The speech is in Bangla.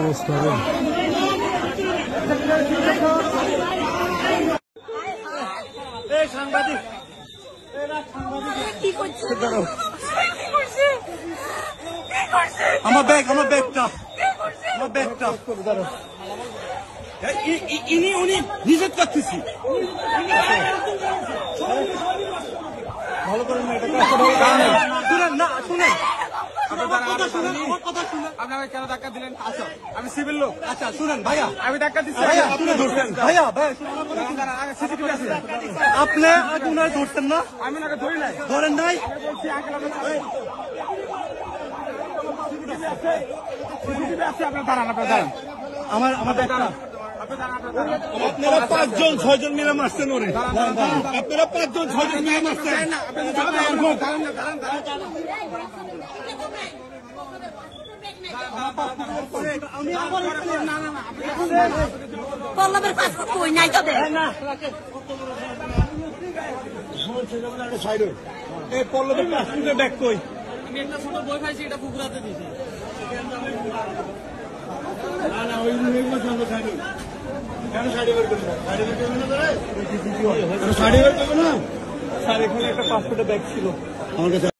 অবস্থা হবে। সাংবাদিক আমার ব্যাগটা উনি নিষেধ করতেছি। ভালো করে শুনেন না, শুনেন আপনাকে কেন ধাক্কা দিলেন? আচ্ছা আমি সিভিল লোক। আচ্ছা শুনেন ভাইয়া, আমি ধাক্কা দিচ্ছি ভাইয়া, আপনি ধরছেন ভাইয়া, সিসিটিভি আছে। আপনি আগে উনারে ধরছেন না? আমি ওনাকে ধরি নাই। ধরেন নাই? আপনারা 5 জন 6 জন মিলে মারছেন ওরে। আপনারা 5 জন 6 জন মিলে মারছেন। পল্লবের পাসপোর্ট কই নাই তো দেখ এই পল্লবের পাসপোর্টের ব্যাগ কই? আমি একটা ছোট বই পাইছি, এটা পুকুরাতে দিয়েছি। না না, ওই সাইডে কেন সাইডে বের করবে? সাইডে বের করবে না, সাইডে বের করবে না। স্যার এখানে একটা পাসপোর্টের ব্যাগ ছিল আমার কাছে।